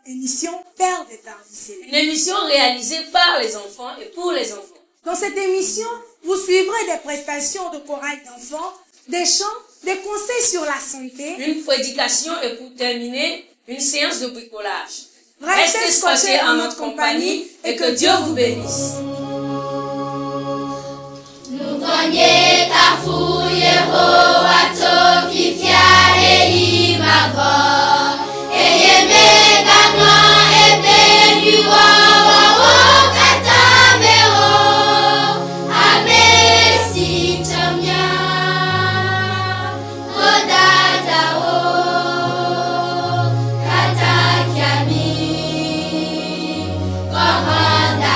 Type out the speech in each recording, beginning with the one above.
émission Père des Tardiciers. Une émission réalisée par les enfants et pour les enfants. Dans cette émission, vous suivrez des prestations de chorale d'enfants, des chants, des conseils sur la santé, une prédication et pour terminer, une séance de bricolage. Restez scotchés en notre compagnie et que Dieu vous bénisse. Nous gagnons Carrefour, Ato, Fifia et Imavo. Et Yeme, Gagnon et Benuo, Katameo. Amesi, Chamia, Kodadao, Katakiami, Kohanda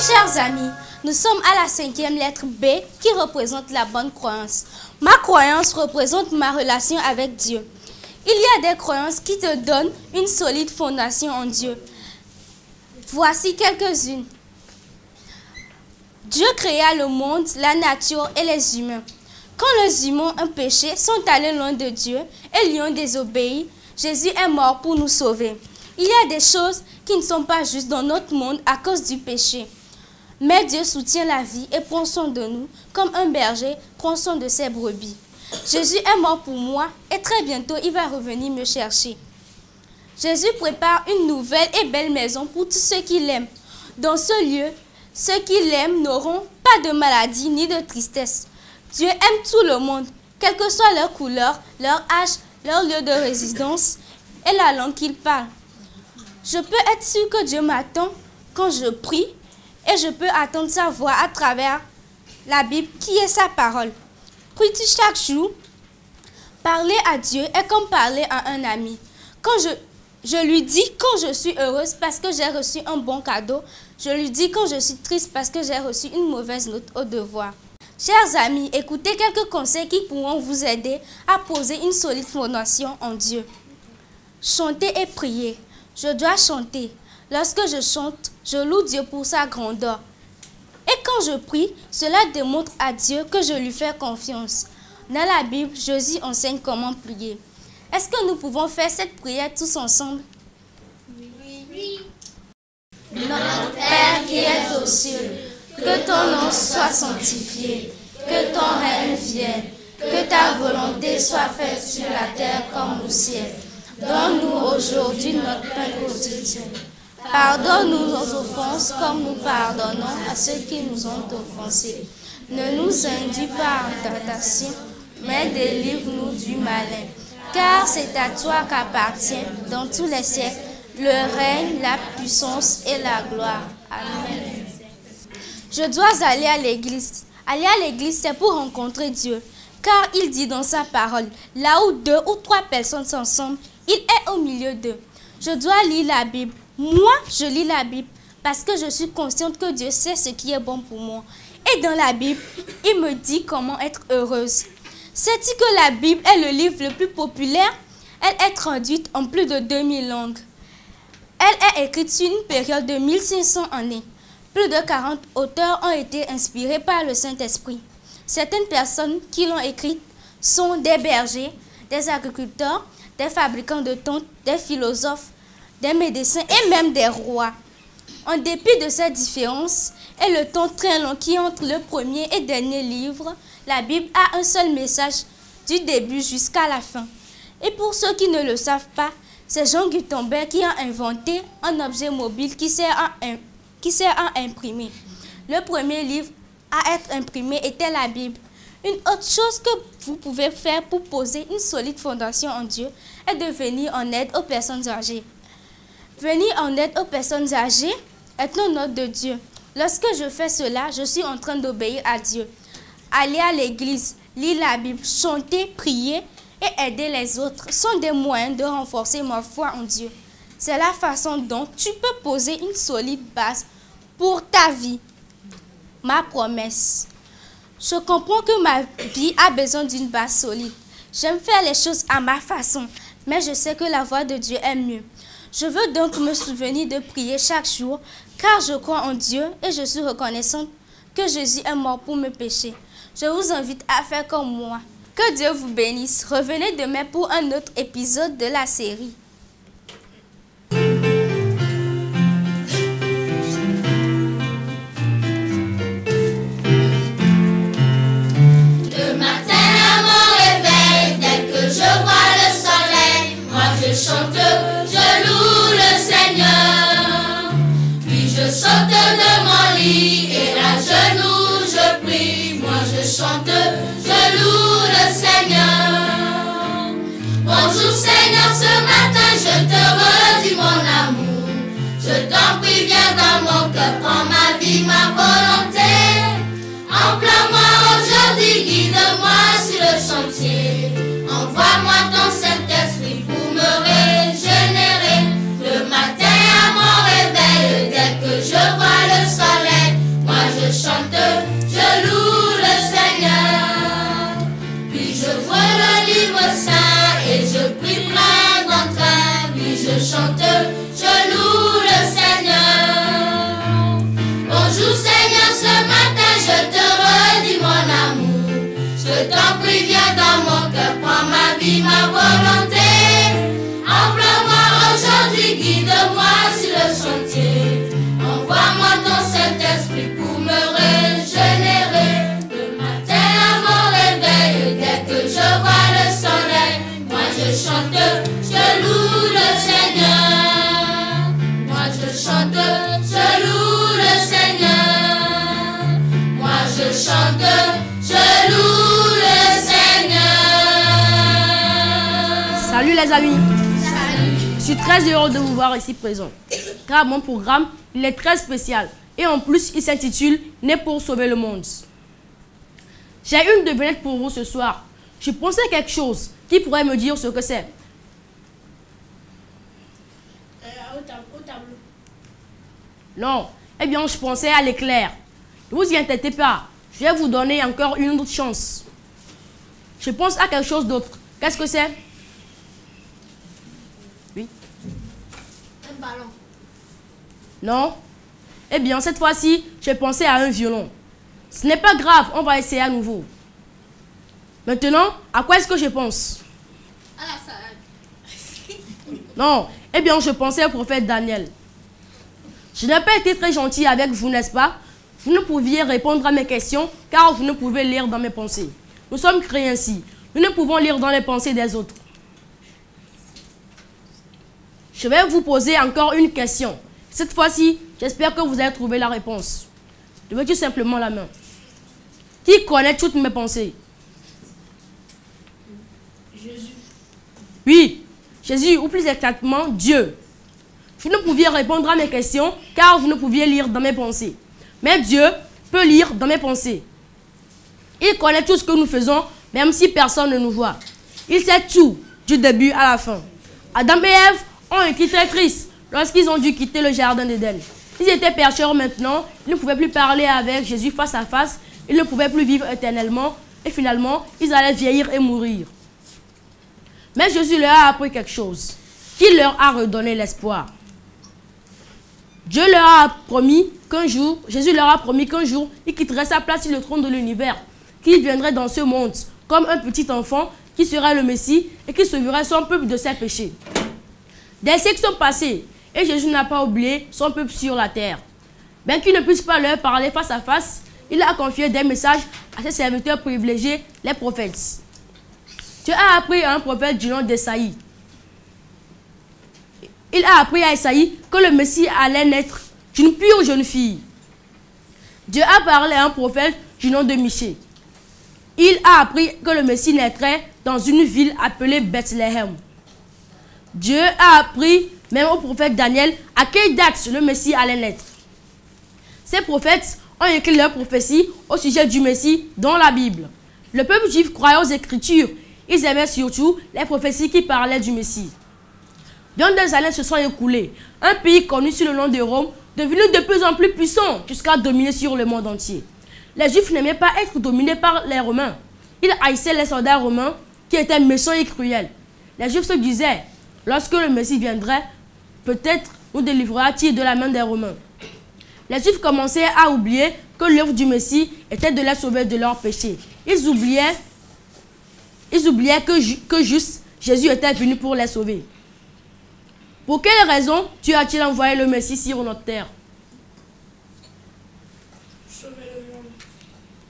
Chers amis, nous sommes à la 5e lettre B qui représente la bonne croyance. Ma croyance représente ma relation avec Dieu. Il y a des croyances qui te donnent une solide fondation en Dieu. Voici quelques-unes. Dieu créa le monde, la nature et les humains. Quand les humains ont péché, sont allés loin de Dieu et lui ont désobéi, Jésus est mort pour nous sauver. Il y a des choses qui ne sont pas justes dans notre monde à cause du péché. Mais Dieu soutient la vie et prend soin de nous, comme un berger prend soin de ses brebis. Jésus est mort pour moi et très bientôt il va revenir me chercher. Jésus prépare une nouvelle et belle maison pour tous ceux qui l'aiment. Dans ce lieu, ceux qui l'aiment n'auront pas de maladie ni de tristesse. Dieu aime tout le monde, quelle que soit leur couleur, leur âge, leur lieu de résidence et la langue qu'ils parlent. Je peux être sûr que Dieu m'attend quand je prie et je peux attendre sa voix à travers la Bible qui est sa parole. Pries-tu chaque jour? Parler à Dieu est comme parler à un ami. Quand je lui dis quand je suis heureuse parce que j'ai reçu un bon cadeau, je lui dis quand je suis triste parce que j'ai reçu une mauvaise note au devoir. Chers amis, écoutez quelques conseils qui pourront vous aider à poser une solide fondation en Dieu. Chanter et prier. Je dois chanter. Lorsque je chante, je loue Dieu pour sa grandeur. Et quand je prie, cela démontre à Dieu que je lui fais confiance. Dans la Bible, Jésus enseigne comment prier. Est-ce que nous pouvons faire cette prière tous ensemble? Oui. Notre Père qui est aux cieux, Que ton nom soit sanctifié, que ton règne vienne, que ta volonté soit faite sur la terre comme au ciel. Donne-nous aujourd'hui notre pain quotidien. Pardonne-nous nos offenses comme nous pardonnons à ceux qui nous ont offensés. Ne nous induis pas en tentation, mais délivre-nous du malin. Car c'est à toi qu'appartient dans tous les siècles le règne, la puissance et la gloire. Amen. Je dois aller à l'église. Aller à l'église, c'est pour rencontrer Dieu. Car il dit dans sa parole, là où 2 ou 3 personnes sont ensemble, il est au milieu d'eux. Je dois lire la Bible. Moi, je lis la Bible parce que je suis consciente que Dieu sait ce qui est bon pour moi. Et dans la Bible, il me dit comment être heureuse. Sais-tu que la Bible est le livre le plus populaire? Elle est traduite en plus de 2000 langues. Elle est écrite sur une période de 1500 années. Plus de 40 auteurs ont été inspirés par le Saint-Esprit. Certaines personnes qui l'ont écrite sont des bergers, des agriculteurs, des fabricants de tentes, des philosophes, des médecins et même des rois. En dépit de ces différences et le temps très long qui est entre le premier et dernier livre, la Bible a un seul message du début jusqu'à la fin. Et pour ceux qui ne le savent pas, c'est Jean Gutenberg qui a inventé un objet mobile qui sert à imprimer. Le premier livre à être imprimé était la Bible. Une autre chose que vous pouvez faire pour poser une solide fondation en Dieu est de venir en aide aux personnes âgées. Venir en aide aux personnes âgées est un ordre de Dieu. Lorsque je fais cela, je suis en train d'obéir à Dieu. Aller à l'église, lire la Bible, chanter, prier et aider les autres sont des moyens de renforcer ma foi en Dieu. C'est la façon dont tu peux poser une solide base pour ta vie. Ma promesse. Je comprends que ma vie a besoin d'une base solide. J'aime faire les choses à ma façon, mais je sais que la voie de Dieu est mieux. Je veux donc me souvenir de prier chaque jour, car je crois en Dieu et je suis reconnaissante que Jésus est mort pour mes péchés. Je vous invite à faire comme moi. Que Dieu vous bénisse. Revenez demain pour un autre épisode de la série. Le matin à mon réveil, dès que je vois le soleil, moi je chante, je loue le Seigneur. Puis je saute de mon lit et à genoux je prie. Moi je chante, je loue le Seigneur. Bonjour Seigneur, ce matin je te redis mon amour. Je t'en prie, viens dans mon cœur, prends ma vie, ma volonté. Emploie-moi aujourd'hui, guide-moi sur le chantier. Envoie-moi ton Saint-Esprit pour me régénérer. Le matin à mon réveil, dès que je vois le soleil, moi je chante, je loue le Seigneur. Puis je vois le livre saint et je prie plein d'entrain. Puis je chante, je loue le Seigneur. Bonjour Seigneur, ce matin je te redis mon amour. Je t'en prie, viens dans mon cœur, prends ma vie, ma volonté. Emploie-moi aujourd'hui, guide-moi sur le chantier. Envoie-moi ton Saint-Esprit pour me régénérer. Le matin à mon réveil, dès que je vois le soleil, moi je chante, je loue le Seigneur. Moi je chante, je loue le Seigneur. Moi je chante, je loue le Seigneur. Salut les amis. Je suis très heureux de vous voir ici présent, car mon programme il est très spécial et en plus il s'intitule « Né pour sauver le monde ». J'ai une devinette pour vous ce soir. Je pensais à quelque chose qui pourrait me dire ce que c'est. Au tableau. Non, eh bien je pensais à l'éclair. Ne vous y inquiétez pas, je vais vous donner encore une autre chance. Je pense à quelque chose d'autre. Qu'est-ce que c'est? Oui. Un ballon. Non? Eh bien, cette fois-ci, j'ai pensé à un violon. Ce n'est pas grave, on va essayer à nouveau. Maintenant, à quoi est-ce que je pense? À la salade. Non, eh bien, je pensais au prophète Daniel. Je n'ai pas été très gentil avec vous, n'est-ce pas? vous ne pouviez répondre à mes questions car vous ne pouvez lire dans mes pensées. Nous sommes créés ainsi. Nous ne pouvons lire dans les pensées des autres. Je vais vous poser encore une question. Cette fois-ci, j'espère que vous allez trouver la réponse. Levez-tu simplement la main. Qui connaît toutes mes pensées? Jésus. Oui, Jésus, ou plus exactement, Dieu. Vous ne pouviez répondre à mes questions car vous ne pouviez lire dans mes pensées. Mais Dieu peut lire dans mes pensées. Il connaît tout ce que nous faisons, même si personne ne nous voit. Il sait tout, du début à la fin. Adam et Ève ont été très tristes lorsqu'ils ont dû quitter le jardin d'Éden. Ils étaient pécheurs maintenant, ils ne pouvaient plus parler avec Jésus face à face, ils ne pouvaient plus vivre éternellement, et finalement, ils allaient vieillir et mourir. Mais Jésus leur a appris quelque chose, qui leur a redonné l'espoir. Dieu leur a promis qu'un jour, Jésus leur a promis qu'un jour, il quitterait sa place sur le trône de l'univers, qu'il viendrait dans ce monde comme un petit enfant qui serait le Messie et qui sauverait son peuple de ses péchés. Des siècles sont passés et Jésus n'a pas oublié son peuple sur la terre. Bien qu'il ne puisse pas leur parler face à face, il a confié des messages à ses serviteurs privilégiés, les prophètes. Dieu a appris à un prophète du nom d'Esaïe. Il a appris à Esaïe que le Messie allait naître d'une pure jeune fille. Dieu a parlé à un prophète du nom de Michée. Il a appris que le Messie naîtrait dans une ville appelée Bethléem. Dieu a appris même au prophète Daniel à quelle date le Messie allait naître. Ces prophètes ont écrit leurs prophéties au sujet du Messie dans la Bible. Le peuple juif croyait aux Écritures. Ils aimaient surtout les prophéties qui parlaient du Messie. Bien des années se sont écoulées. Un pays connu sous le nom de Rome, devenu de plus en plus puissant jusqu'à dominer sur le monde entier. Les Juifs n'aimaient pas être dominés par les Romains. Ils haïssaient les soldats romains qui étaient méchants et cruels. Les Juifs se disaient, lorsque le Messie viendrait, peut-être nous délivrera-t-il de la main des Romains. Les Juifs commençaient à oublier que l'œuvre du Messie était de les sauver de leurs péchés. Ils oubliaient que juste Jésus était venu pour les sauver. Pour quelle raison Dieu a-t-il envoyé le Messie sur notre terre? Sauver le monde.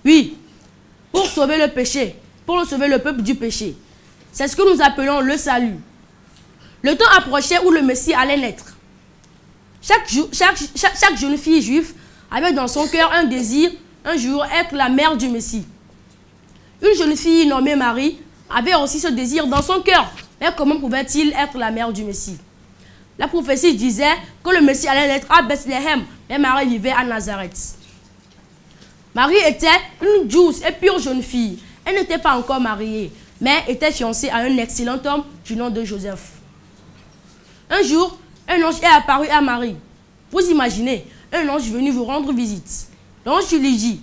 Oui, pour sauver le péché, pour sauver le peuple du péché. C'est ce que nous appelons le salut. Le temps approchait où le Messie allait naître. Chaque jeune fille juive avait dans son cœur un désir, un jour, être la mère du Messie. Une jeune fille nommée Marie avait aussi ce désir dans son cœur. Mais comment pouvait-il être la mère du Messie? La prophétie disait que le Messie allait naître à Bethléem, mais Marie vivait à Nazareth. Marie était une douce et pure jeune fille. Elle n'était pas encore mariée, mais était fiancée à un excellent homme du nom de Joseph. Un jour, un ange est apparu à Marie. Vous imaginez, un ange venu vous rendre visite. L'ange lui dit,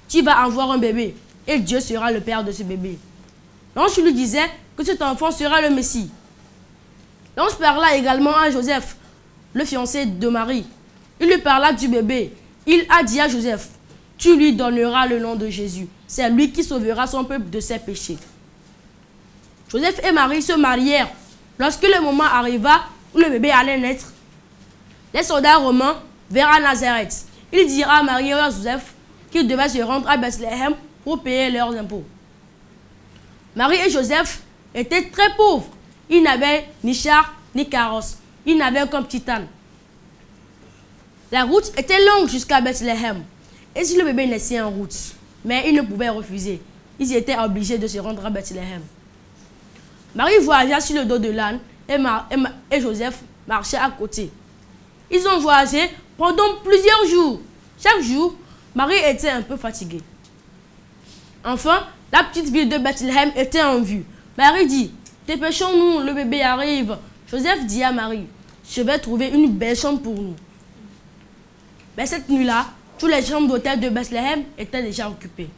tu vas avoir un bébé et Dieu sera le père de ce bébé. L'ange lui disait que cet enfant sera le Messie. L'ange parla également à Joseph, le fiancé de Marie. Il lui parla du bébé. Il a dit à Joseph, tu lui donneras le nom de Jésus. C'est lui qui sauvera son peuple de ses péchés. Joseph et Marie se marièrent. Lorsque le moment arriva où le bébé allait naître, les soldats romains vinrent à Nazareth. Ils dirent à Marie et à Joseph qu'ils devaient se rendre à Bethléem pour payer leurs impôts. Marie et Joseph étaient très pauvres. Ils n'avaient ni char ni carrosse. Ils n'avaient qu'un petit âne. La route était longue jusqu'à Bethléem. Et si le bébé naissait en route, mais ils ne pouvaient refuser. Ils étaient obligés de se rendre à Bethléem. Marie voyagea sur le dos de l'âne et Joseph marchait à côté. Ils ont voyagé pendant plusieurs jours. Chaque jour, Marie était un peu fatiguée. Enfin, la petite ville de Bethléem était en vue. Marie dit, dépêchons-nous, le bébé arrive. Joseph dit à Marie, je vais trouver une belle chambre pour nous. Mais cette nuit-là, toutes les chambres d'hôtel de Bethléem étaient déjà occupées.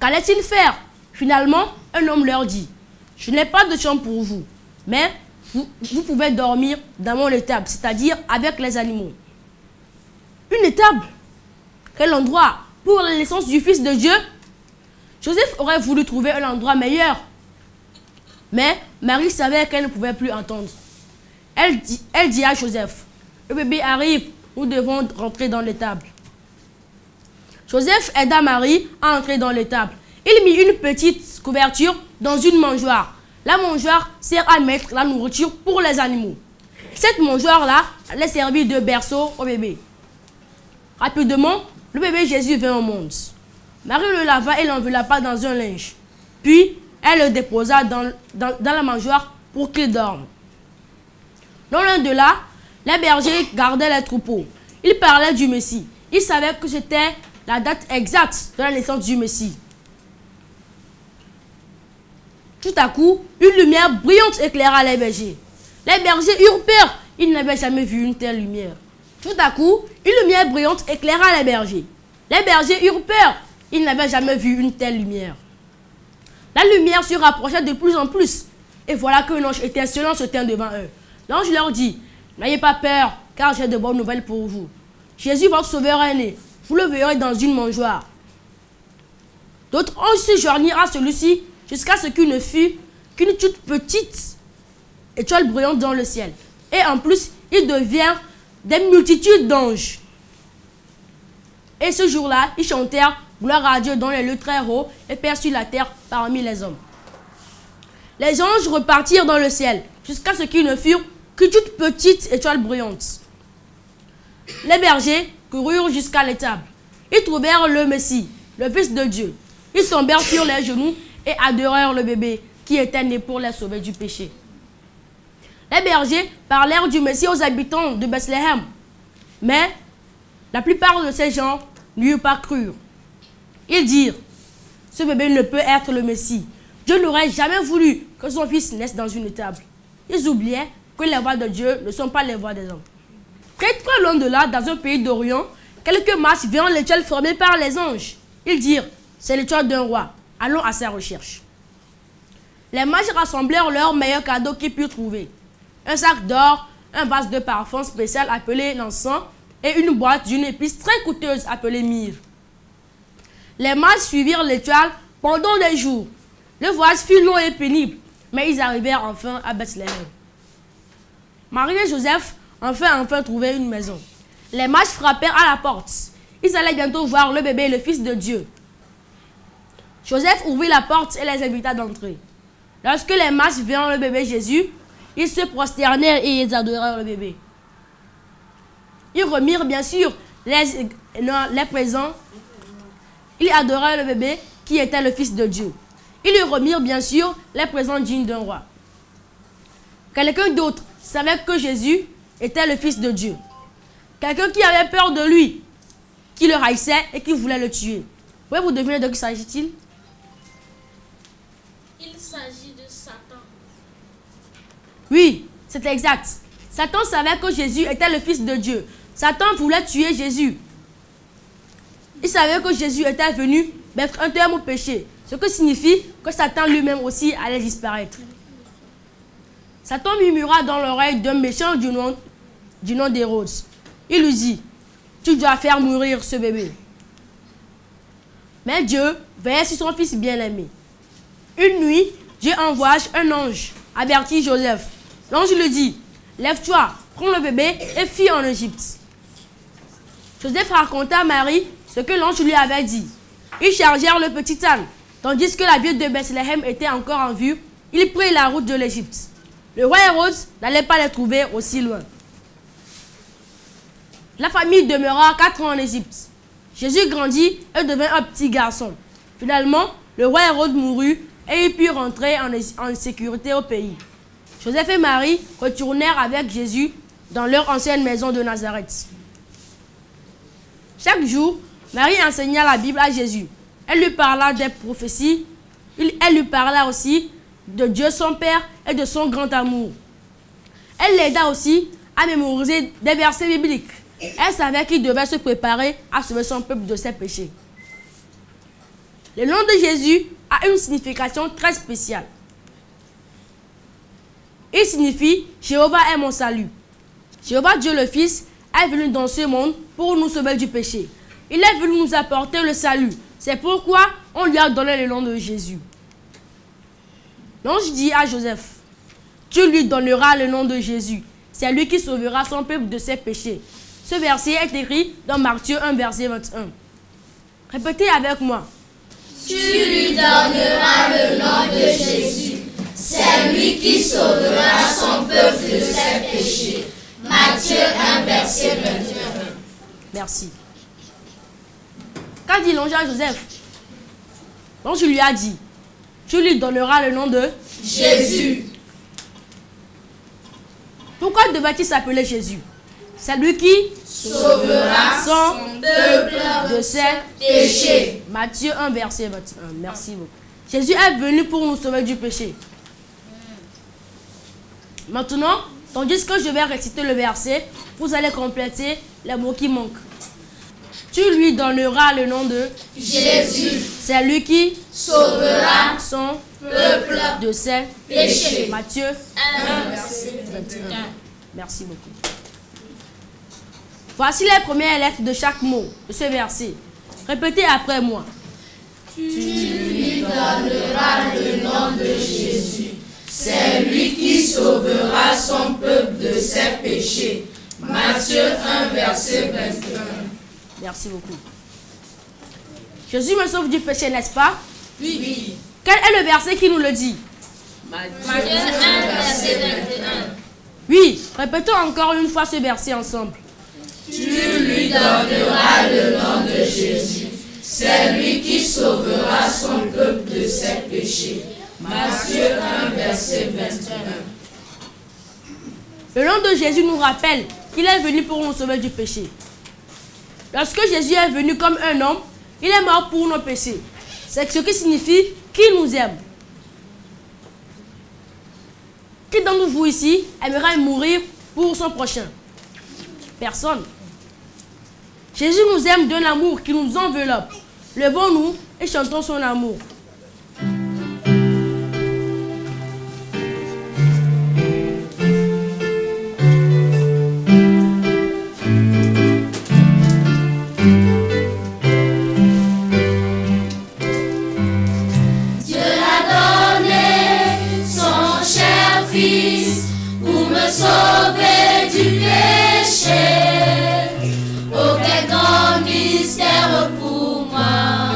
Qu'allait-il faire? Finalement, un homme leur dit, je n'ai pas de chambre pour vous, mais vous pouvez dormir dans mon étable, c'est-à-dire avec les animaux. Une étable? Quel endroit? Pour la naissance du Fils de Dieu? Joseph aurait voulu trouver un endroit meilleur. Mais Marie savait qu'elle ne pouvait plus entendre. Elle dit à Joseph, le bébé arrive, nous devons rentrer dans l'étable. Joseph aida Marie à entrer dans l'étable. Il mit une petite couverture dans une mangeoire. La mangeoire sert à mettre la nourriture pour les animaux. Cette mangeoire-là allait servir de berceau au bébé. Rapidement, le bébé Jésus vint au monde. Marie le lava et l'enveloppa dans un linge. Puis, elle le déposa dans la mangeoire pour qu'il dorme. Non loin de là, les bergers gardaient les troupeaux. Ils parlaient du Messie. Ils savaient que c'était la date exacte de la naissance du Messie. Tout à coup, une lumière brillante éclaira les bergers. Les bergers eurent peur. Ils n'avaient jamais vu une telle lumière. Tout à coup, une lumière brillante éclaira les bergers. Les bergers eurent peur. Ils n'avaient jamais vu une telle lumière. La lumière se rapprochait de plus en plus. Et voilà qu'un ange étincelant se tint devant eux. L'ange leur dit, « N'ayez pas peur, car j'ai de bonnes nouvelles pour vous. Jésus, votre sauveur, est né. Vous le verrez dans une mangeoire. » D'autres anges se joignirent à celui-ci jusqu'à ce qu'il ne fût qu'une toute petite étoile brillante dans le ciel. Et en plus, il devient des multitudes d'anges. Et ce jour-là, ils chantèrent gloire à Dieu dans les lieux très hauts et paix sur la terre parmi les hommes. Les anges repartirent dans le ciel jusqu'à ce qu'ils ne furent que toute petite étoile brillante. Les bergers coururent jusqu'à l'étable. Ils trouvèrent le Messie, le Fils de Dieu. Ils tombèrent sur les genoux et adorèrent le bébé qui était né pour les sauver du péché. Les bergers parlèrent du Messie aux habitants de Bethléem. Mais la plupart de ces gens n'y eurent pas cru. Ils dirent, ce bébé ne peut être le Messie. Dieu n'aurait jamais voulu que son fils naisse dans une étable. Ils oubliaient que les voies de Dieu ne sont pas les voies des hommes. Très loin de là, dans un pays d'Orient, quelques mages virent l'étoile formée par les anges. Ils dirent, c'est l'étoile d'un roi. Allons à sa recherche. Les mages rassemblèrent leurs meilleurs cadeaux qu'ils purent trouver. Un sac d'or, un vase de parfum spécial appelé l'encens et une boîte d'une épice très coûteuse appelée myrrhe. Les mages suivirent l'étoile pendant des jours. Le voyage fut long et pénible, mais ils arrivèrent enfin à Bethléem. Marie et Joseph enfin trouvaient une maison. Les mages frappèrent à la porte. Ils allaient bientôt voir le bébé, le Fils de Dieu. Joseph ouvrit la porte et les invita d'entrer. Lorsque les mages virent le bébé Jésus, ils se prosternèrent et ils adorèrent le bébé. Ils remirent bien sûr les présents. Ils adoraient le bébé qui était le Fils de Dieu. Ils lui remirent bien sûr les présents dignes d'un roi. Quelqu'un d'autre savait que Jésus était le Fils de Dieu. Quelqu'un qui avait peur de lui, qui le haïssait et qui voulait le tuer. Pouvez-vous deviner de qui s'agit-il? Il s'agit de Satan. Oui, c'est exact. Satan savait que Jésus était le Fils de Dieu. Satan voulait tuer Jésus. Il savait que Jésus était venu mettre un terme au péché, ce qui signifie que Satan lui-même aussi allait disparaître. Satan murmura dans l'oreille d'un méchant du nom d'Hérode. Il lui dit, tu dois faire mourir ce bébé. Mais Dieu veillait sur son fils bien-aimé. Une nuit, Dieu envoie un ange, avertit Joseph. L'ange lui dit, lève-toi, prends le bébé et fuis en Égypte. Joseph raconta à Marie ce que l'ange lui avait dit. Ils chargèrent le petit âne. Tandis que la ville de Bethléem était encore en vue, ils prirent la route de l'Égypte. Le roi Hérode n'allait pas les trouver aussi loin. La famille demeura 4 ans en Égypte. Jésus grandit et devint un petit garçon. Finalement, le roi Hérode mourut et ils purent rentrer en sécurité au pays. Joseph et Marie retournèrent avec Jésus dans leur ancienne maison de Nazareth. Chaque jour, Marie enseigna la Bible à Jésus. Elle lui parla des prophéties. Elle lui parla aussi de Dieu son Père et de son grand amour. Elle l'aida aussi à mémoriser des versets bibliques. Elle savait qu'il devait se préparer à sauver son peuple de ses péchés. Le nom de Jésus a une signification très spéciale. Il signifie « Jéhovah est mon salut ». Jéhovah Dieu le Fils est venu dans ce monde pour nous sauver du péché. Il est venu nous apporter le salut. C'est pourquoi on lui a donné le nom de Jésus. L'ange dit à Joseph, tu lui donneras le nom de Jésus. C'est lui qui sauvera son peuple de ses péchés. Ce verset est écrit dans Matthieu 1, verset 21. Répétez avec moi. Tu lui donneras le nom de Jésus. C'est lui qui sauvera son peuple de ses péchés. Matthieu 1, verset 21. Merci. Qu'a dit l'ange à Joseph? Donc je lui ai dit, tu lui donneras le nom de Jésus. Pourquoi devait-il s'appeler Jésus? C'est lui qui sauvera son peuple de ses péchés. Matthieu 1, verset 21. Merci beaucoup. Jésus est venu pour nous sauver du péché. Maintenant, tandis que je vais réciter le verset, vous allez compléter les mots qui manquent. Tu lui donneras le nom de Jésus. C'est lui qui sauvera son peuple de ses péchés. Matthieu 1, verset 21. Merci beaucoup. Voici les premières lettres de chaque mot de ce verset. Répétez après moi. Tu lui donneras le nom de Jésus. C'est lui qui sauvera son peuple de ses péchés. Matthieu 1, verset 21. Merci beaucoup. Jésus me sauve du péché, n'est-ce pas? Oui. Quel est le verset qui nous le dit? Matthieu 1, verset 21. Oui, répétons encore une fois ce verset ensemble. Tu lui donneras le nom de Jésus. C'est lui qui sauvera son peuple de ses péchés. Matthieu 1, verset 21. Le nom de Jésus nous rappelle qu'il est venu pour nous sauver du péché. Lorsque Jésus est venu comme un homme, il est mort pour nos péchés. C'est ce qui signifie qu'il nous aime. Qui d'entre vous ici aimerait mourir pour son prochain? Personne. Jésus nous aime d'un amour qui nous enveloppe. Levons-nous et chantons son amour. Sauver du péché, oh quel grand mystère pour moi.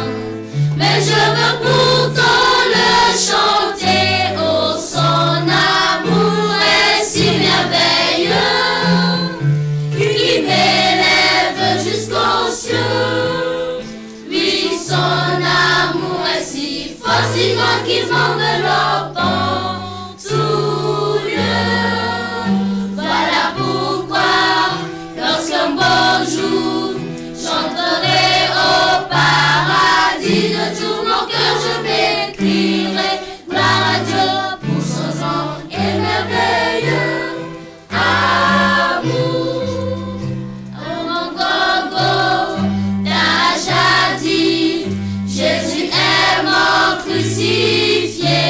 Mais je veux pourtant le chanter, oh son amour est si merveilleux, qui m'élève jusqu'aux cieux. Oui, son amour est si fort, si grand qu'il m'enveloppe en tout lieu. Bonjour, chanterai au paradis de tout mon cœur, je m'écrierai gloire à Dieu pour son grand et merveilleux amour. Oh mon gogo, t'as jadis, Jésus est mort crucifié.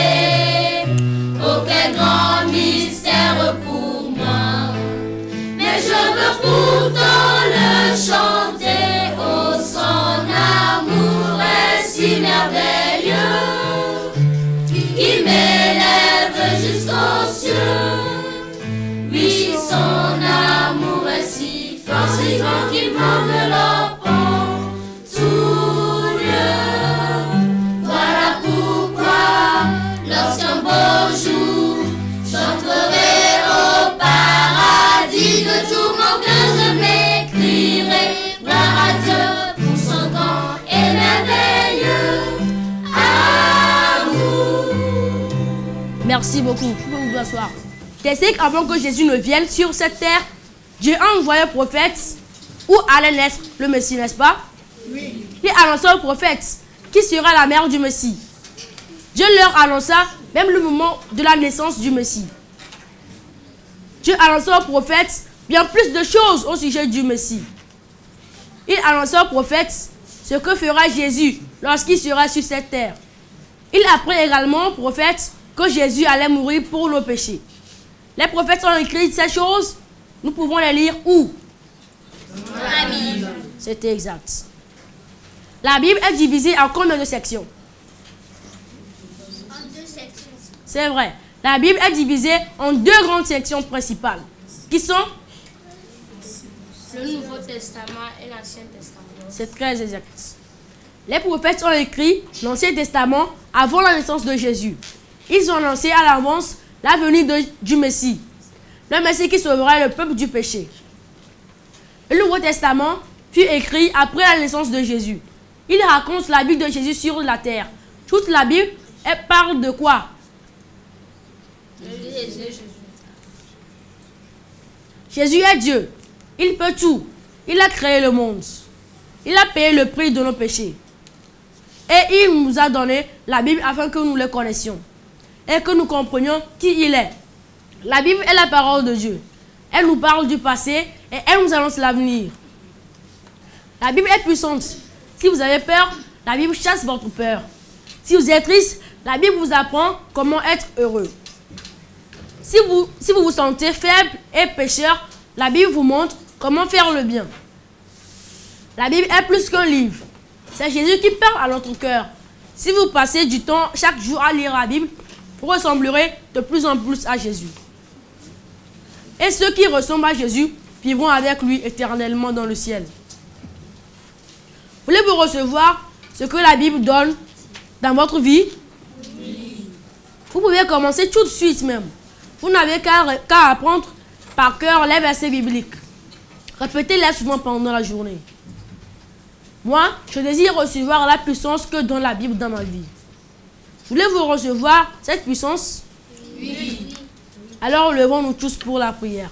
Oh quel grand mystère pour moi. Mais je veux pourtant le chanter, oh son amour est si merveilleux, qui m'élève jusqu'aux cieux. Oui, son amour est si fort, si grand qu'il m'enveloppe en tout lieu. Voilà pourquoi, lorsqu'un beau jour, j'entrerai au paradis de tout mon cœur, je m'écrierai gloire à Dieu pour son grand et merveilleux amour. Merci beaucoup. Vous pouvez vous asseoir. C'est qu'avant que Jésus ne vienne sur cette terre, Dieu a envoyé un prophète où allait naître le Messie, n'est-ce pas? Oui. Il annonça au prophète qui sera la mère du Messie. Dieu leur annonça même le moment de la naissance du Messie. Dieu annonça au prophète bien plus de choses au sujet du Messie. Il annonça au prophète ce que fera Jésus lorsqu'il sera sur cette terre. Il apprit également au prophète que Jésus allait mourir pour nos péchés. Les prophètes ont écrit ces choses. Nous pouvons les lire où? Dans la Bible. C'était exact. La Bible est divisée en combien de sections? En 2 sections. C'est vrai. La Bible est divisée en 2 grandes sections principales, qui sont Le Nouveau Testament et l'Ancien Testament. C'est très exact. Les prophètes ont écrit l'Ancien Testament avant la naissance de Jésus. Ils ont annoncé à l'avance la venue du Messie, le Messie qui sauverait le peuple du péché. Le Nouveau Testament fut écrit après la naissance de Jésus. Il raconte la vie de Jésus sur la terre. Toute la Bible, elle parle de quoi? Jésus est Dieu. Il peut tout. Il a créé le monde. Il a payé le prix de nos péchés. Et il nous a donné la Bible afin que nous le connaissions et que nous comprenions qui il est. La Bible est la parole de Dieu. Elle nous parle du passé et elle nous annonce l'avenir. La Bible est puissante. Si vous avez peur, la Bible chasse votre peur. Si vous êtes triste, la Bible vous apprend comment être heureux. Si vous vous sentez faible et pécheur, la Bible vous montre comment faire le bien. La Bible est plus qu'un livre. C'est Jésus qui parle à notre cœur. Si vous passez du temps chaque jour à lire la Bible, vous ressemblerez de plus en plus à Jésus. Et ceux qui ressemblent à Jésus vivront avec lui éternellement dans le ciel. Voulez-vous recevoir ce que la Bible donne dans votre vie? Oui. Vous pouvez commencer tout de suite même. Vous n'avez qu'à apprendre par cœur les versets bibliques. Répétez-les souvent pendant la journée. Moi, je désire recevoir la puissance que donne la Bible dans ma vie. Voulez-vous recevoir cette puissance? Oui. Alors levons-nous tous pour la prière.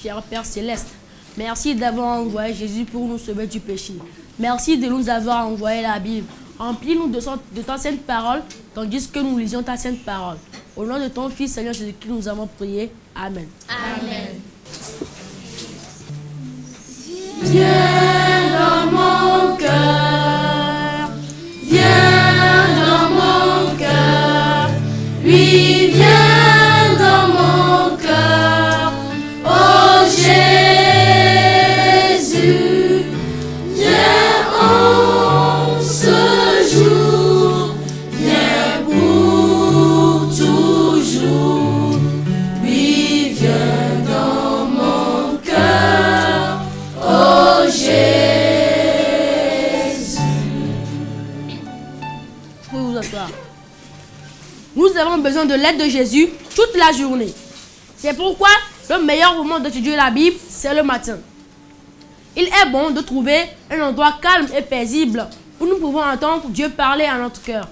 Cher Père Céleste, merci d'avoir envoyé Jésus pour nous sauver du péché. Merci de nous avoir envoyé la Bible. Remplis-nous de ta sainte parole, tandis que nous lisions ta sainte parole. Au nom de ton Fils, Seigneur Jésus-Christ, nous avons prié. Amen. Amen. Viens dans mon cœur, viens dans mon cœur, oui, viens dans mon cœur, oh Jésus, viens en ce jour, viens pour toujours, oui, viens dans mon cœur, oh Jésus. Vous pouvez vous asseoir. Nous avons besoin de l'aide de Jésus toute la journée. C'est pourquoi le meilleur moment d'étudier la Bible, c'est le matin. Il est bon de trouver un endroit calme et paisible où nous pouvons entendre Dieu parler à notre cœur.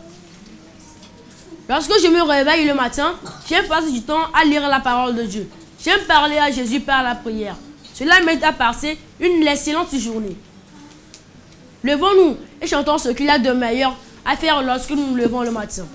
Lorsque je me réveille le matin, j'aime passer du temps à lire la parole de Dieu. J'aime parler à Jésus par la prière. Cela m'aide à passer une excellente journée. Levons-nous et chantons ce qu'il y a de meilleur à faire lorsque nous nous levons le matin.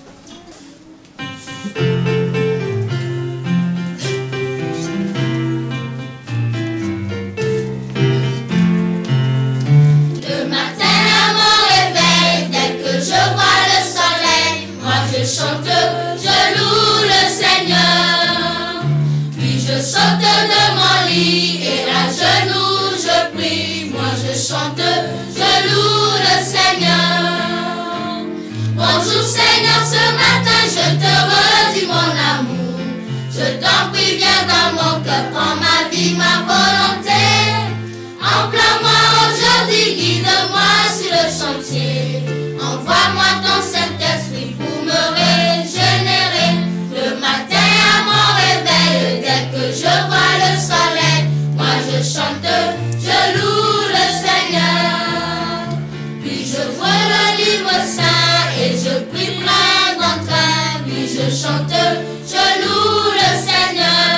Le matin à mon réveil, dès que je vois le soleil, moi je chante, je loue le Seigneur. Puis je saute de mon lit et à genoux je prie. Moi je chante, je loue le Seigneur. Bonjour Seigneur, ce matin je te redis mon amour. Je t'en prie, viens dans mon cœur, prends ma vie, ma volonté. Emploie-moi aujourd'hui, guide-moi sur le chantier. Envoie-moi ton Saint-Esprit pour me régénérer. Le matin à mon réveil, dès que je vois le soleil, moi je chante, je loue le Seigneur. Puis je vois le livre saint et je prie plein d'entrain. Puis je chante, je loue le Seigneur.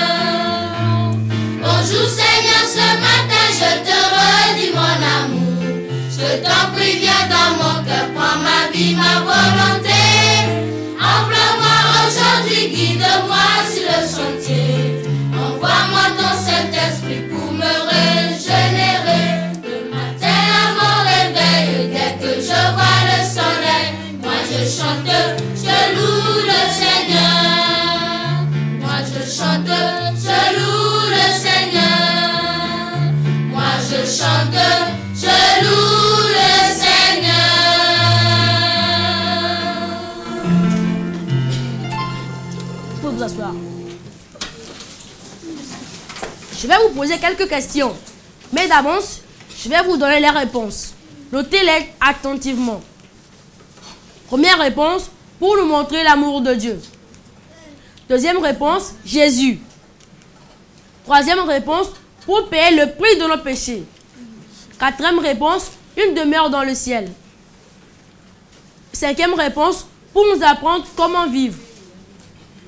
Je vais vous poser quelques questions. Mais d'avance, je vais vous donner les réponses. Notez-les attentivement. Première réponse, pour nous montrer l'amour de Dieu. Deuxième réponse, Jésus. Troisième réponse, pour payer le prix de nos péchés. Quatrième réponse, une demeure dans le ciel. Cinquième réponse, pour nous apprendre comment vivre.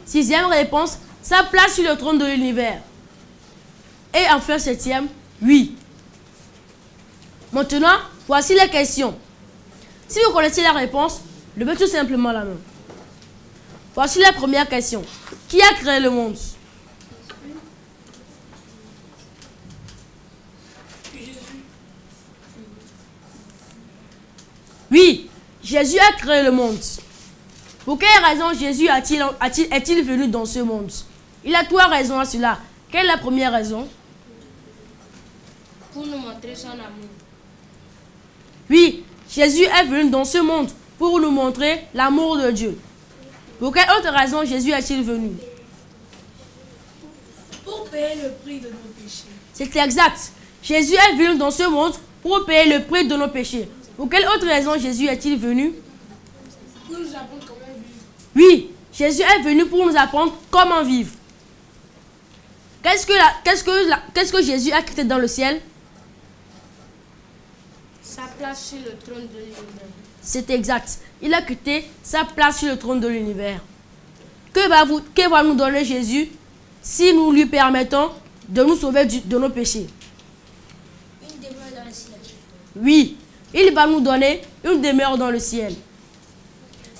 Sixième réponse, sa place sur le trône de l'univers. Et enfin, septième, oui. Maintenant, voici les questions. Si vous connaissez la réponse, levez tout simplement la main. Voici la première question. Qui a créé le monde? Oui, Jésus a créé le monde. Pour quelle raison Jésus est-il venu dans ce monde? Il a trois raisons à cela. Quelle est la première raison? Pour nous montrer son amour. Oui, Jésus est venu dans ce monde pour nous montrer l'amour de Dieu. Pour quelle autre raison Jésus est-il venu? Pour payer le prix de nos péchés. C'est exact. Jésus est venu dans ce monde pour payer le prix de nos péchés. Pour quelle autre raison Jésus est-il venu? Pour nous apprendre comment vivre. Oui, Jésus est venu pour nous apprendre comment vivre. Qu'est-ce que Jésus a quitté dans le ciel? Sa place sur le trône de l'univers. C'est exact. Il a quitté sa place sur le trône de l'univers. Que va nous donner Jésus si nous lui permettons de nous sauver de nos péchés? Une demeure dans le ciel. Oui, il va nous donner une demeure dans le ciel.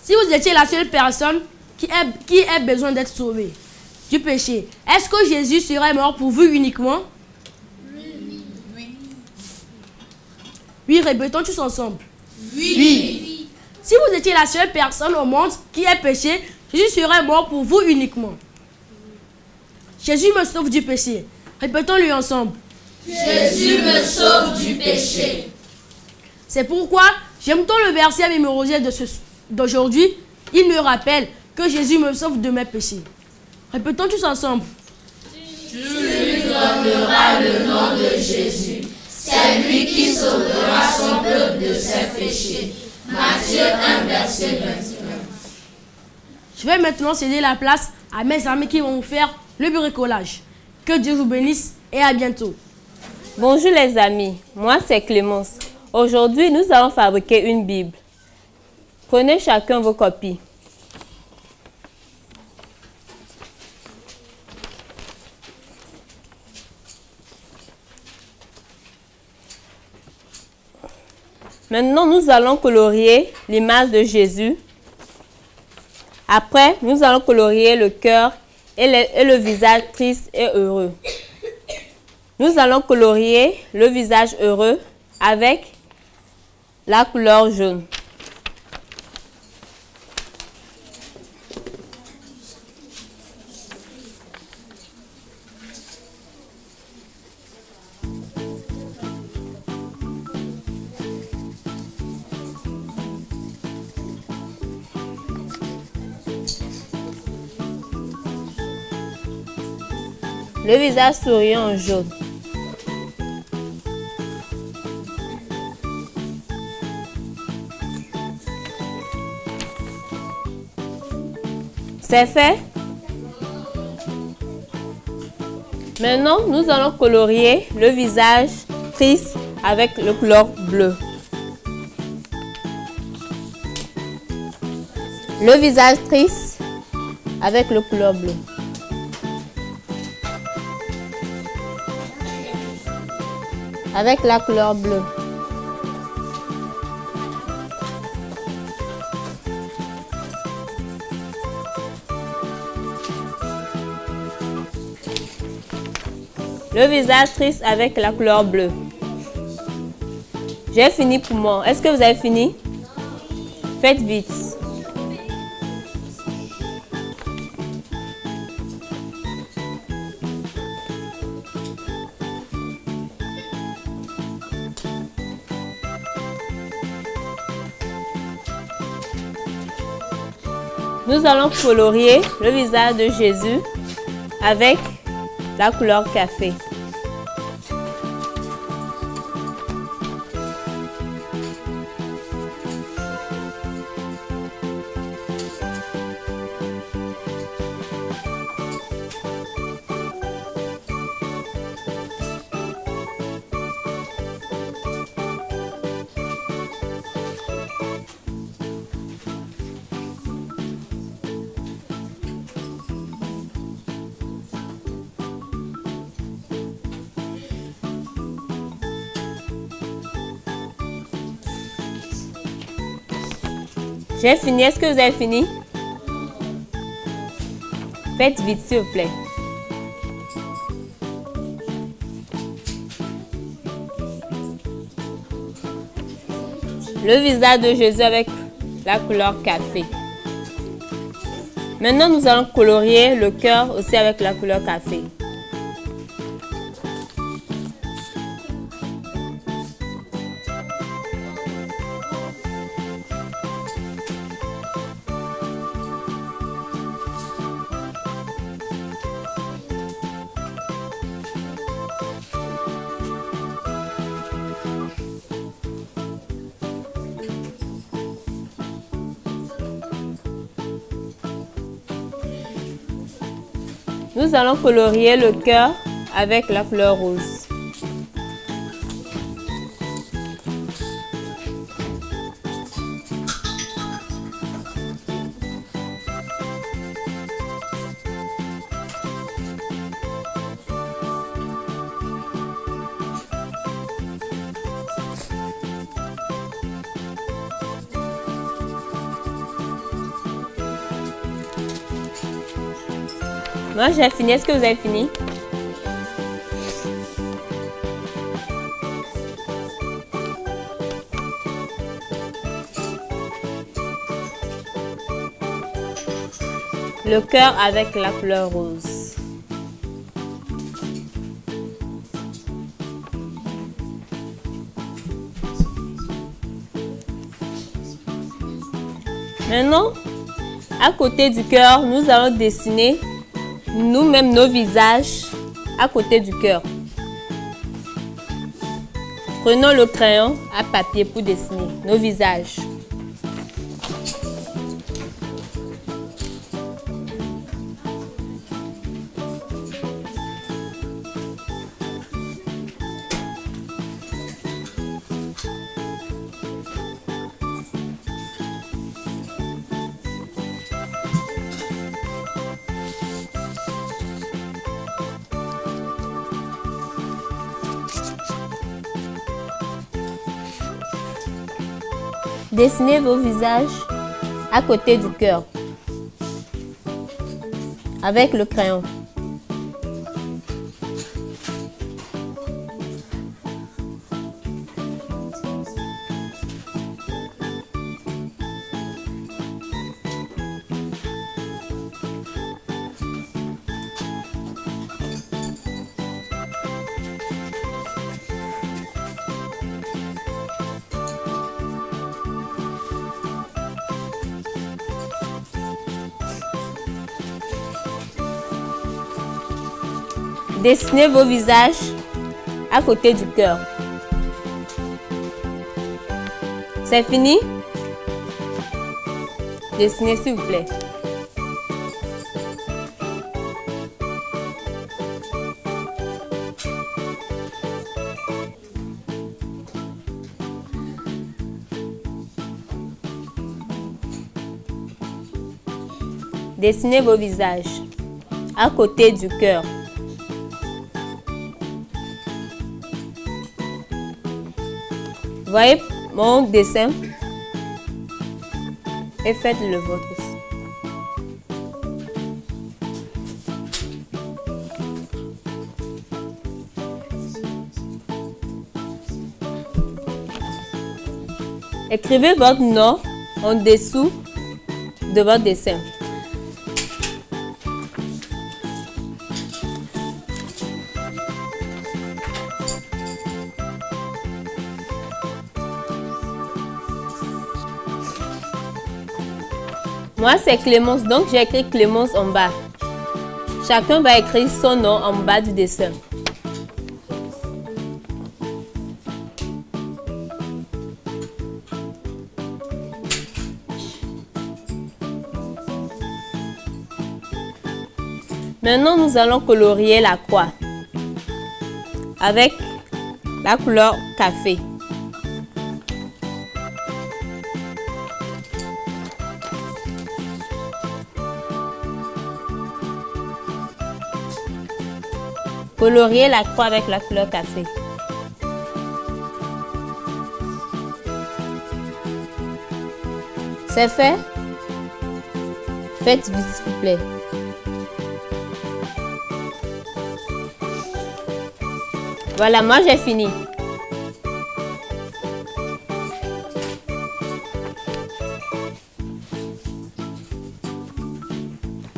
Si vous étiez la seule personne qui ait besoin d'être sauvée du péché, est-ce que Jésus serait mort pour vous uniquement? Oui, répétons tous ensemble. Oui. Si vous étiez la seule personne au monde qui ait péché, Jésus serait mort pour vous uniquement. Jésus me sauve du péché. Répétons-le ensemble. Jésus me sauve du péché. C'est pourquoi j'aime tant le verset mémorisé d'aujourd'hui. Il me rappelle que Jésus me sauve de mes péchés. Répétons tous ensemble. Tu lui donneras le nom de Jésus. C'est lui qui sauvera son peuple de ses péchés. Matthieu 1, verset 21. Je vais maintenant céder la place à mes amis qui vont vous faire le bricolage. Que Dieu vous bénisse et à bientôt. Bonjour les amis, moi c'est Clémence. Aujourd'hui, nous allons fabriquer une Bible. Prenez chacun vos copies. Maintenant, nous allons colorier l'image de Jésus. Après, nous allons colorier le cœur et le visage triste et heureux. Nous allons colorier le visage heureux avec la couleur jaune. Le visage souriant en jaune. C'est fait. Maintenant, nous allons colorier le visage triste avec le couleur bleu. Le visage triste avec le couleur bleu. Avec la couleur bleue. Le visage triste avec la couleur bleue. J'ai fini pour moi. Est-ce que vous avez fini? Faites vite. Nous allons colorier le visage de Jésus avec la couleur café. J'ai fini. Est-ce que vous avez fini? Faites vite, s'il vous plaît. Le visage de Jésus avec la couleur café. Maintenant, nous allons colorier le cœur aussi avec la couleur café. Nous allons colorier le cœur avec la couleur rose. Moi, j'ai fini. Est-ce que vous avez fini? Le cœur avec la couleur rose. Maintenant, à côté du cœur, nous allons dessiner nous-mêmes nos visages à côté du cœur. Prenons le crayon à papier pour dessiner nos visages. Dessinez vos visages à côté du cœur avec le crayon. Dessinez vos visages à côté du cœur. C'est fini? Dessinez s'il vous plaît. Dessinez vos visages à côté du cœur. Voyez mon dessin et faites le vôtre aussi. Écrivez votre nom en dessous de votre dessin. Moi, c'est Clémence, donc j'ai écrit Clémence en bas. Chacun va écrire son nom en bas du dessin. Maintenant, nous allons colorier la croix avec la couleur café. Colorier la croix avec la couleur café. C'est fait? Faites vite, s'il vous plaît. Voilà, moi j'ai fini.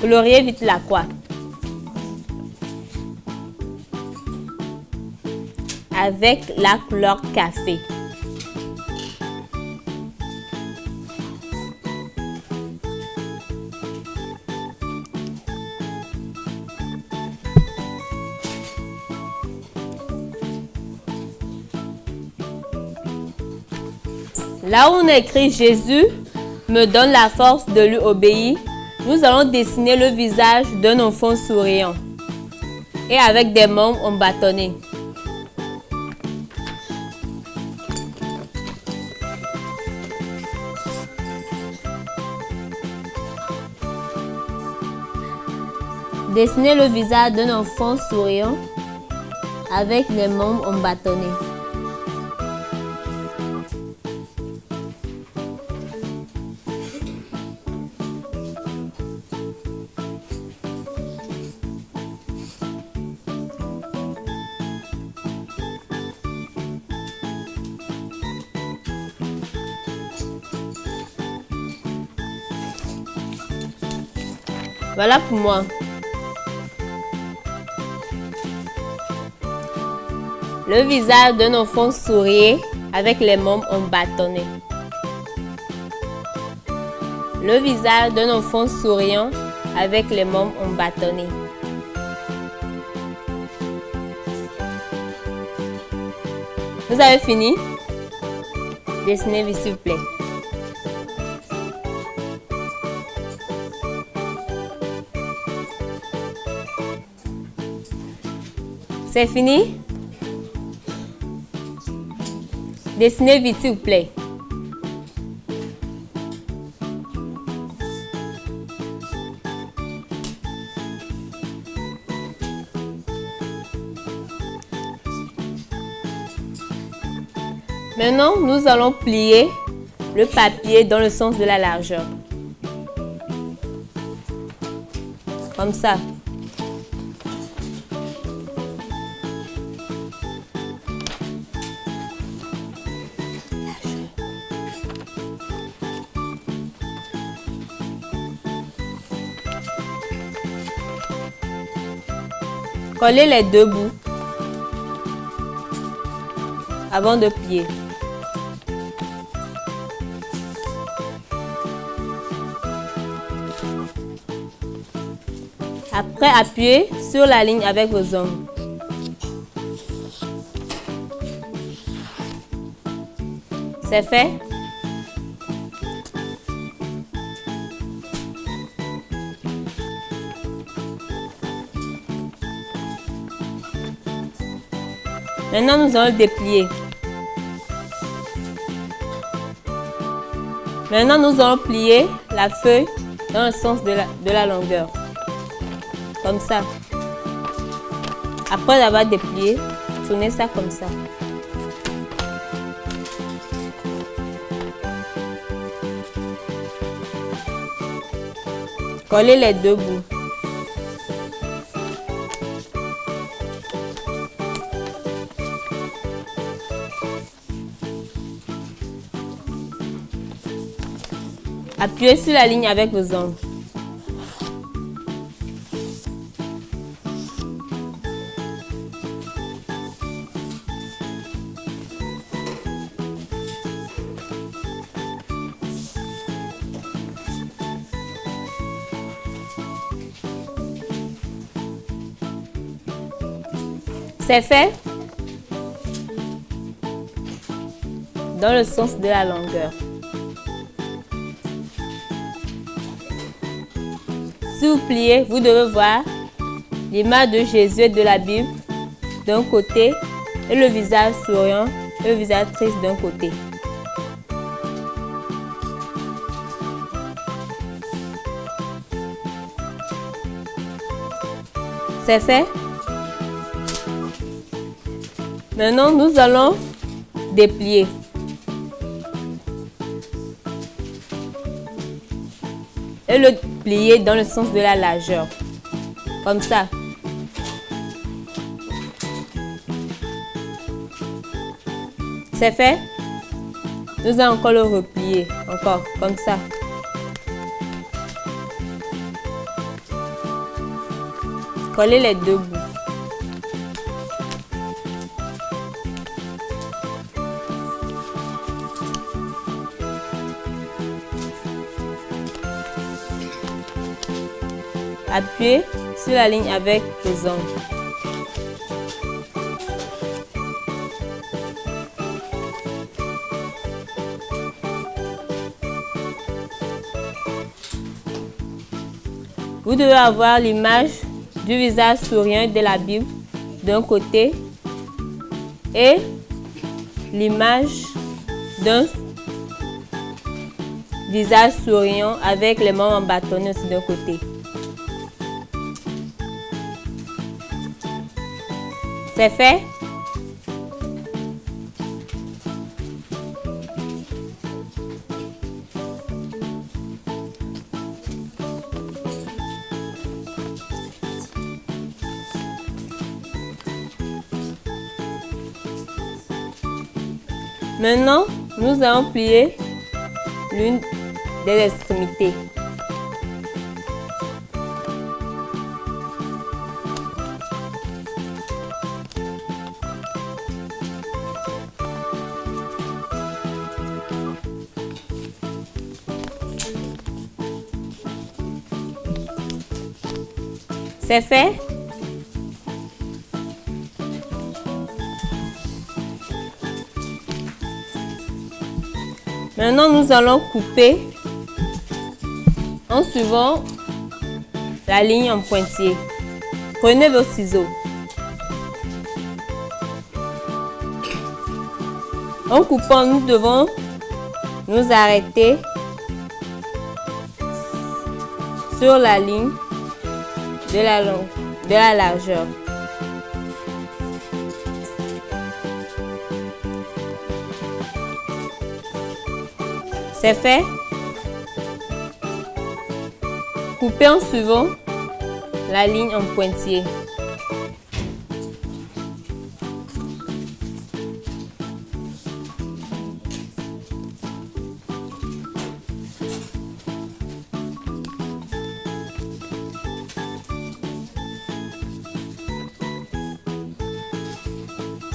Coloriez vite la croix. Avec la couleur café. Là où on a écrit Jésus me donne la force de lui obéir, nous allons dessiner le visage d'un enfant souriant et avec des membres embâtonnés. Dessinez le visage d'un enfant souriant avec les membres embâtonnés. Voilà pour moi. Le visage d'un enfant souriait avec les membres embâtonnés. Le visage d'un enfant souriant avec les membres embâtonnés. Vous avez fini? Dessinez vite, s'il vous plaît. C'est fini? Dessinez vite, s'il vous plaît. Maintenant, nous allons plier le papier dans le sens de la largeur. Comme ça. Collez les deux bouts avant de plier. Après, appuyez sur la ligne avec vos ongles. C'est fait? Maintenant, nous allons le déplier. Maintenant, nous allons plier la feuille dans le sens de la longueur. Comme ça. Après avoir déplié, tournez ça comme ça. Collez les deux bouts. Appuyez sur la ligne avec vos ongles. C'est fait? Dans le sens de la longueur. Si vous pliez, vous devez voir l'image de Jésus et de la Bible d'un côté et le visage souriant et le visage triste d'un côté. C'est fait? Maintenant, nous allons déplier. et le plier dans le sens de la largeur. Comme ça. C'est fait. Nous allons encore le replier. Encore, comme ça. Coller les deux bouts. Appuyez sur la ligne avec les ongles. Vous devez avoir l'image du visage souriant de la Bible d'un côté et l'image d'un visage souriant avec les mains embâtonnées aussi d'un côté. C'est fait? Maintenant, nous allons plier l'une des extrémités. C'est fait? Maintenant, nous allons couper en suivant la ligne en pointillé. Prenez vos ciseaux. En coupant, nous devons nous arrêter sur la ligne de la largeur. C'est fait. Coupez en suivant la ligne en pointillé.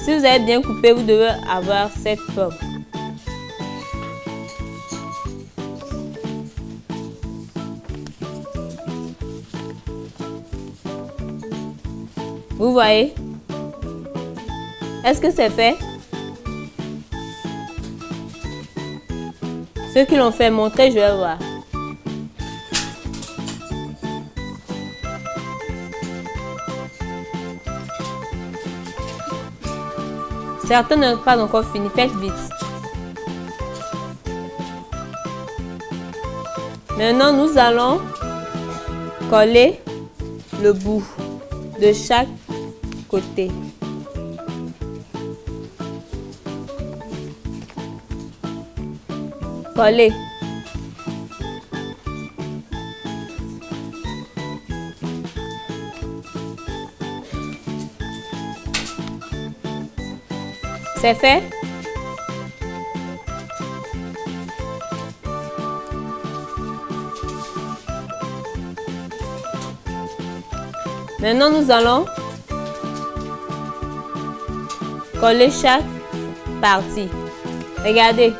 Si vous avez bien coupé, vous devez avoir cette forme. Vous voyez? Est-ce que c'est fait? Ceux qui l'ont fait, montrez, je vais voir. Certains n'ont pas encore fini, faites vite. Maintenant, nous allons coller le bout de chaque côté. Coller. C'est fait? Maintenant, nous allons coller chaque partie. Regardez.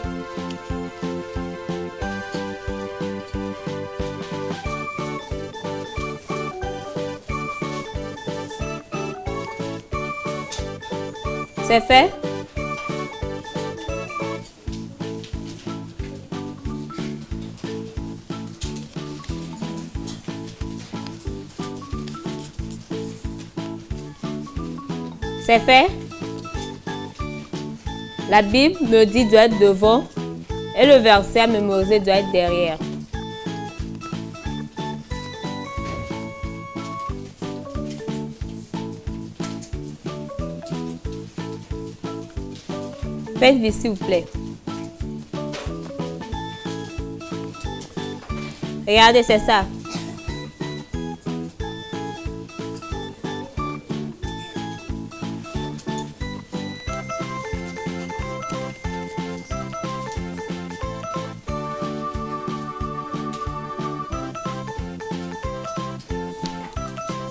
C'est fait? C'est fait? La Bible me dit doit être devant et le verset à mémoriser doit être derrière. Faites vite s'il vous plaît. Regardez, c'est ça.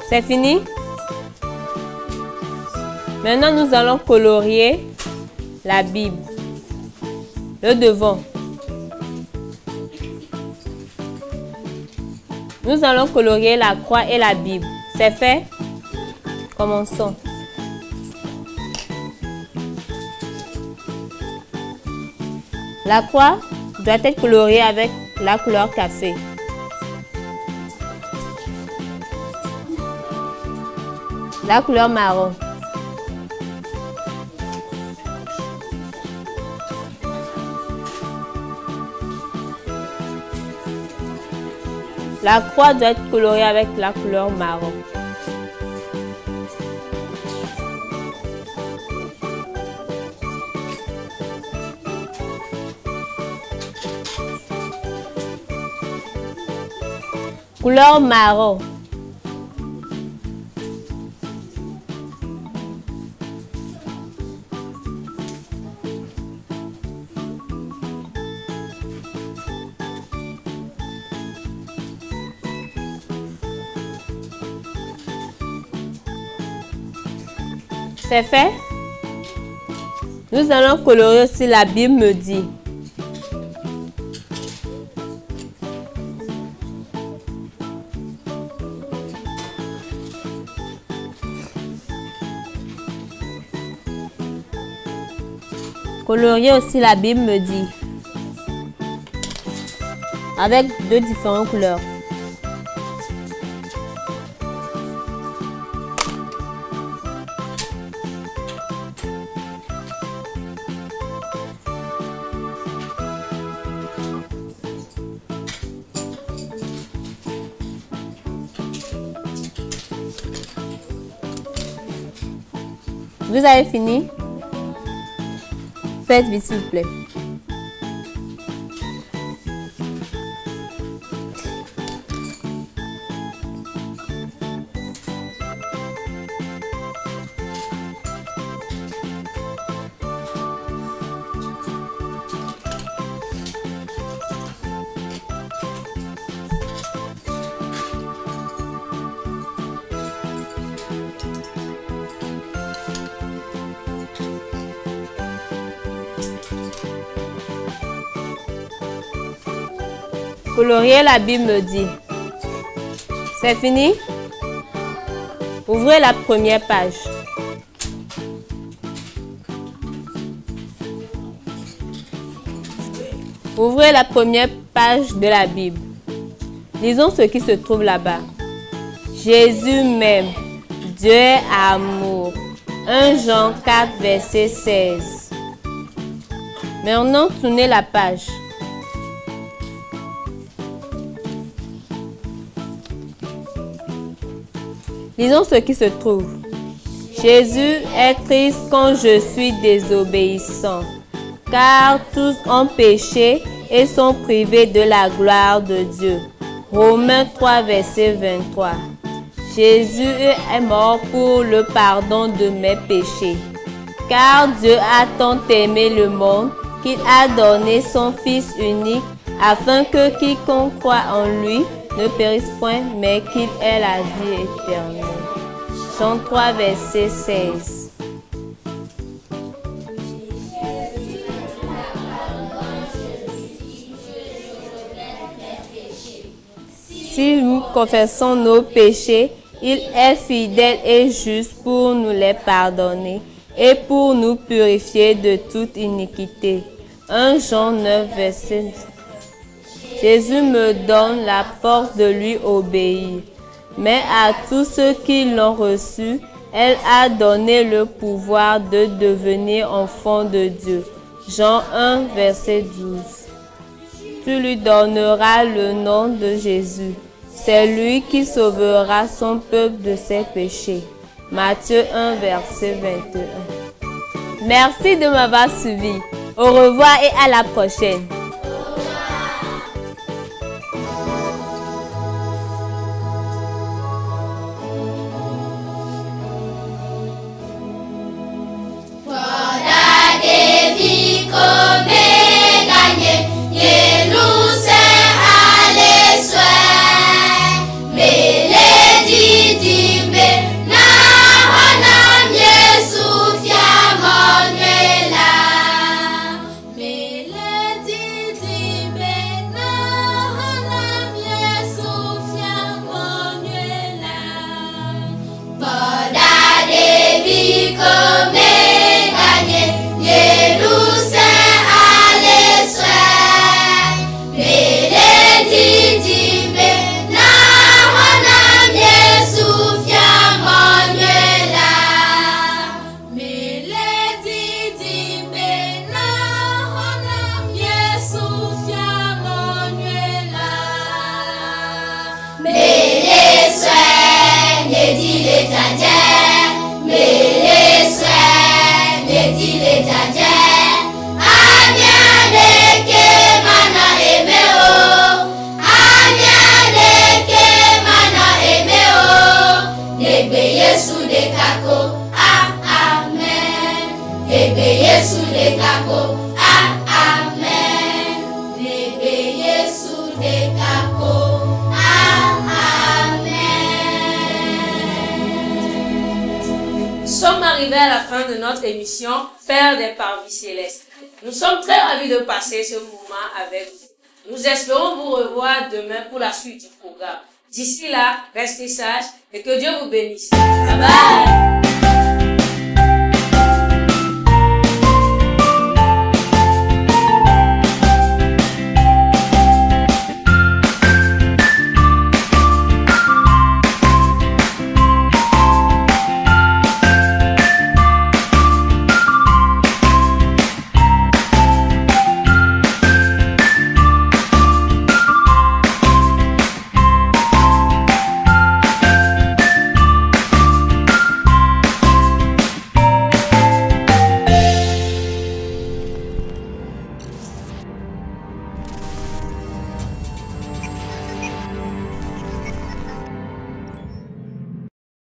C'est fini? Maintenant, nous allons colorier la Bible, le devant. Nous allons colorier la croix et la Bible. C'est fait? Commençons. La croix doit être coloriée avec la couleur café. La couleur marron. La croix doit être colorée avec la couleur marron. Couleur marron. C'est fait? Nous allons colorer aussi la Bible me dit. Colorier aussi la Bible me dit. Avec deux différentes couleurs. Vous avez fini? Faites vite s'il vous plaît. Colorier la Bible me dit. C'est fini? Ouvrez la première page. Ouvrez la première page de la Bible. Lisons ce qui se trouve là-bas. Jésus m'aime. Dieu est amour. 1 Jean 4, verset 16. Maintenant, tournez la page. Lisons ce qui se trouve. Jésus est triste quand je suis désobéissant, car tous ont péché et sont privés de la gloire de Dieu. Romains 3, verset 23. Jésus est mort pour le pardon de mes péchés, car Dieu a tant aimé le monde qu'il a donné son Fils unique, afin que quiconque croit en lui ne périsse point, mais qu'il ait la vie éternelle. Jean 3, verset 16. Si nous confessons nos péchés, il est fidèle et juste pour nous les pardonner et pour nous purifier de toute iniquité. 1 Jean 9, verset 9. Jésus me donne la force de lui obéir. Mais à tous ceux qui l'ont reçu, elle a donné le pouvoir de devenir enfants de Dieu. Jean 1, verset 12. Tu lui donneras le nom de Jésus. C'est lui qui sauvera son peuple de ses péchés. Matthieu 1, verset 21. Merci de m'avoir suivi. Au revoir et à la prochaine. Bébé sous des cacos, ah, amen. Bébé sous des cacos, ah, amen. Nous sommes arrivés à la fin de notre émission Père des Parvis Célestes. Nous sommes très ravis de passer ce moment avec vous. Nous espérons vous revoir demain pour la suite du programme. D'ici là, restez sages et que Dieu vous bénisse. Bye bye!